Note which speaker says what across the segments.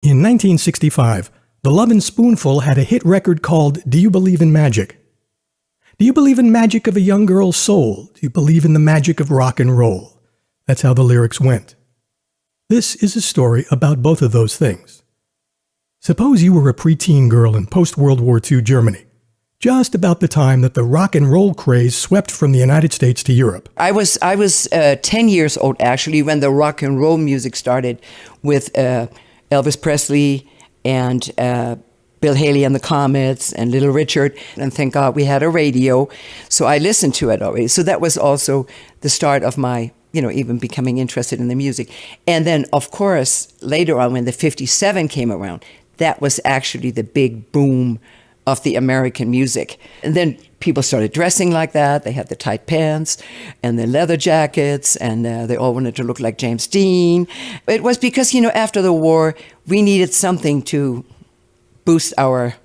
Speaker 1: In 1965, the Lovin' Spoonful had a hit record called Do You Believe in Magic? Do you believe in magic of a young girl's soul? Do you believe in the magic of rock and roll? That's how the lyrics went. This is a story about both of those things. Suppose you were a preteen girl in post-World War II Germany, just about the time that the rock and roll craze swept from the United States to Europe.
Speaker 2: I was 10 years old, actually, when the rock and roll music started with Elvis Presley and Bill Haley and the Comets and Little Richard. And thank God we had a radio, so I listened to it already. So that was also the start of my, even becoming interested in the music. And then, of course, later on when the 57 came around, that was actually the big boom of the American music. And then people started dressing like that. They had the tight pants and the leather jackets, and they all wanted to look like James Dean. It was because, after the war, we needed something to boost our,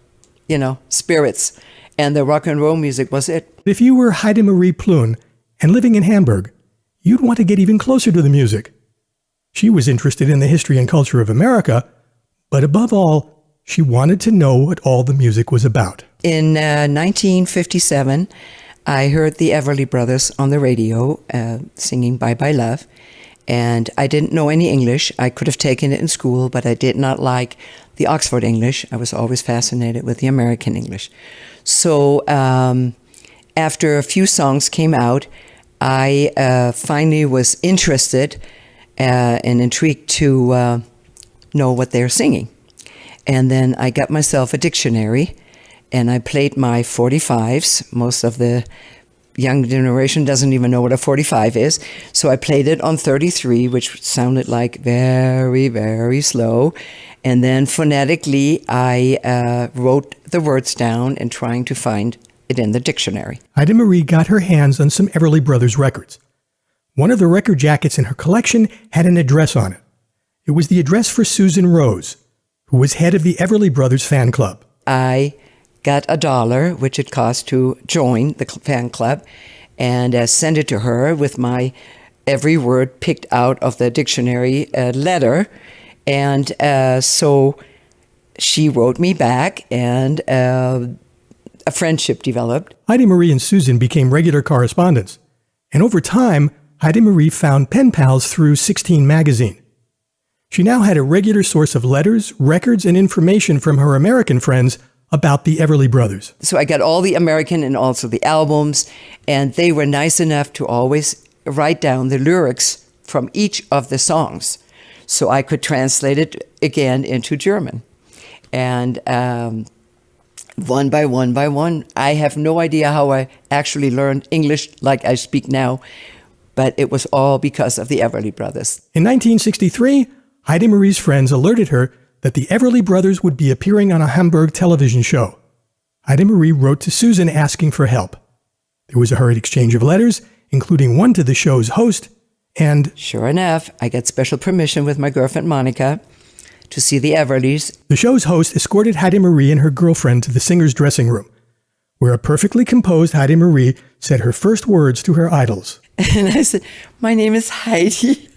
Speaker 2: spirits. And the rock and roll music was it.
Speaker 1: If you were Heide Marie Ploen and living in Hamburg, you'd want to get even closer to the music. She was interested in the history and culture of America, but above all, she wanted to know what all the music was about.
Speaker 2: In 1957, I heard the Everly Brothers on the radio singing Bye Bye Love, and I didn't know any English. I could have taken it in school, but I did not like the Oxford English. I was always fascinated with the American English. So after a few songs came out, I finally was interested and intrigued to know what they're singing. And then I got myself a dictionary, and I played my 45s. Most of the young generation doesn't even know what a 45 is. So I played it on 33, which sounded like very, very slow. And then phonetically, I wrote the words down and trying to find it in the dictionary.
Speaker 1: Heide Marie got her hands on some Everly Brothers records. One of the record jackets in her collection had an address on it. It was the address for Susan Rose, who was head of the Everly Brothers fan club.
Speaker 2: I got $1, which it cost to join the fan club, and sent it to her with my every word picked out of the dictionary letter. And so she wrote me back, and a friendship developed.
Speaker 1: Heide Marie and Susan became regular correspondents. And over time, Heide Marie found pen pals through 16 magazine. She now had a regular source of letters, records, and information from her American friends about the Everly Brothers.
Speaker 2: So I got all the American and also the albums, and they were nice enough to always write down the lyrics from each of the songs, so I could translate it again into German. And one by one, I have no idea how I actually learned English like I speak now, but it was all because of the Everly Brothers.
Speaker 1: In 1963, Heide Marie's friends alerted her that the Everly Brothers would be appearing on a Hamburg television show. Heide Marie wrote to Susan asking for help. There was a hurried exchange of letters, including one to the show's host, and
Speaker 2: sure enough, I got special permission with my girlfriend Monica to see the Everlys.
Speaker 1: The show's host escorted Heide Marie and her girlfriend to the singer's dressing room, where a perfectly composed Heide Marie said her first words to her idols.
Speaker 2: And I said, "My name is Heidi,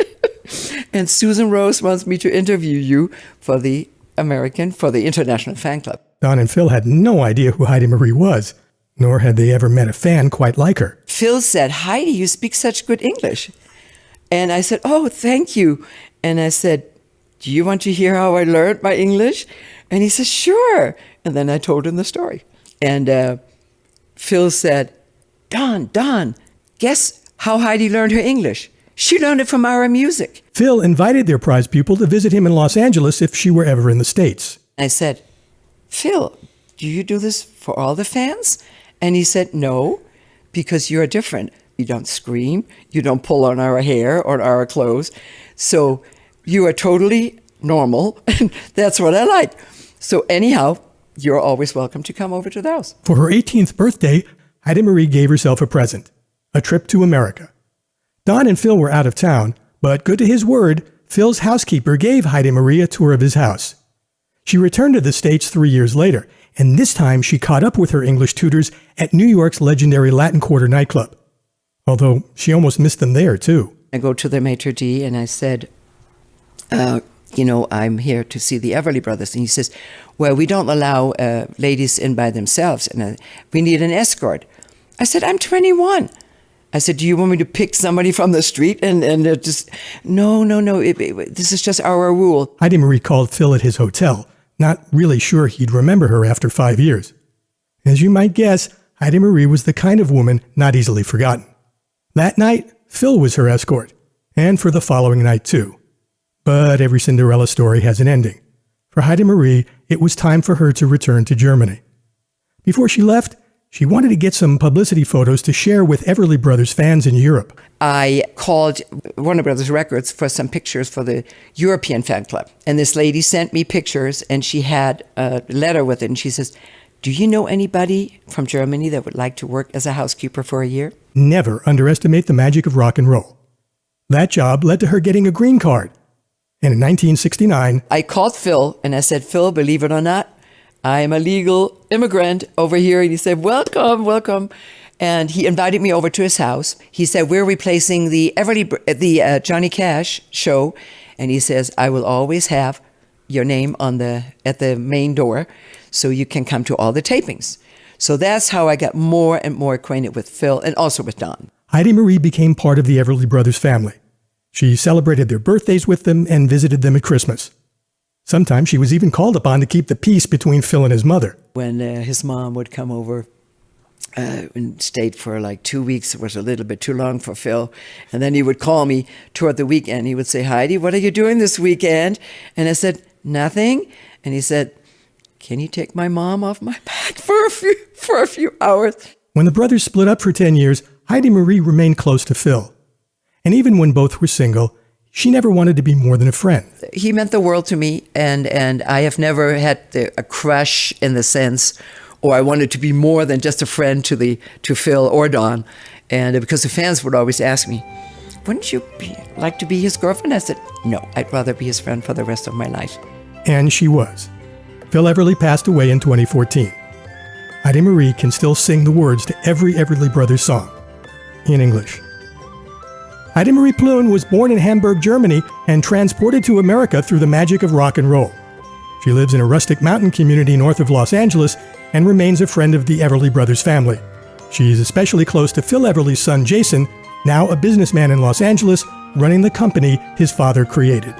Speaker 2: and Susan Rose wants me to interview you for the International Fan Club."
Speaker 1: Don and Phil had no idea who Heide Marie was, nor had they ever met a fan quite like her.
Speaker 2: Phil said, "Heidi, you speak such good English." And I said, "Oh, thank you." And I said, "Do you want to hear how I learned my English?" And he said, "Sure." And then I told him the story. And Phil said, Don, guess how Heidi learned her English? She learned it from our music."
Speaker 1: Phil invited their prize pupil to visit him in Los Angeles if she were ever in the States.
Speaker 2: I said, "Phil, do you do this for all the fans?" And he said, "No, because you're different. You don't scream. You don't pull on our hair or our clothes. So you are totally normal. And that's what I like. So anyhow, you're always welcome to come over to the house."
Speaker 1: For her 18th birthday, Heide Marie gave herself a present, a trip to America. Don and Phil were out of town, but good to his word, Phil's housekeeper gave Heide Marie a tour of his house. She returned to the States 3 years later, and this time she caught up with her English tutors at New York's legendary Latin Quarter nightclub. Although she almost missed them there, too.
Speaker 2: I go to the maitre d' and I said, I'm here to see the Everly Brothers. And he says, well, we don't allow ladies in by themselves, and we need an escort. I said, I'm 21. I said, do you want me to pick somebody from the street? And just, no, this is just our rule.
Speaker 1: Heide Marie called Phil at his hotel, not really sure he'd remember her after 5 years. As you might guess, Heide Marie was the kind of woman not easily forgotten. That night, Phil was her escort, and for the following night too. But every Cinderella story has an ending. For Heide Marie, it was time for her to return to Germany. Before she left, she wanted to get some publicity photos to share with Everly Brothers fans in Europe.
Speaker 2: I called Warner Brothers Records for some pictures for the European fan club. And this lady sent me pictures, and she had a letter with it. And she says, do you know anybody from Germany that would like to work as a housekeeper for a year?
Speaker 1: Never underestimate the magic of rock and roll. That job led to her getting a green card. And in 1969,
Speaker 2: I called Phil, and I said, Phil, believe it or not, I'm a legal immigrant over here. And he said, welcome. And he invited me over to his house. He said, we're replacing the Johnny Cash show. And he says, I will always have your name at the main door so you can come to all the tapings. So that's how I got more and more acquainted with Phil and also with Don.
Speaker 1: Heide Marie became part of the Everly Brothers family. She celebrated their birthdays with them and visited them at Christmas. Sometimes she was even called upon to keep the peace between Phil and his mother.
Speaker 2: When his mom would come over and stayed for like 2 weeks, it was a little bit too long for Phil. And then he would call me toward the weekend. He would say, Heidi, what are you doing this weekend? And I said, nothing. And he said, can you take my mom off my back for a few hours?
Speaker 1: When the brothers split up for 10 years, Heide Marie remained close to Phil. And even when both were single, she never wanted to be more than a friend.
Speaker 2: He meant the world to me, and I have never had a crush in the sense, or I wanted to be more than just a friend to Phil or Don. And because the fans would always ask me, wouldn't you like to be his girlfriend? I said, no, I'd rather be his friend for the rest of my life. And
Speaker 1: she was. Phil Everly passed away in 2014. Heide Marie can still sing the words to every Everly Brothers song in English. Heide Marie Ploen was born in Hamburg, Germany, and transported to America through the magic of rock and roll. She lives in a rustic mountain community north of Los Angeles and remains a friend of the Everly Brothers family. She's especially close to Phil Everly's son, Jason, now a businessman in Los Angeles, running the company his father created.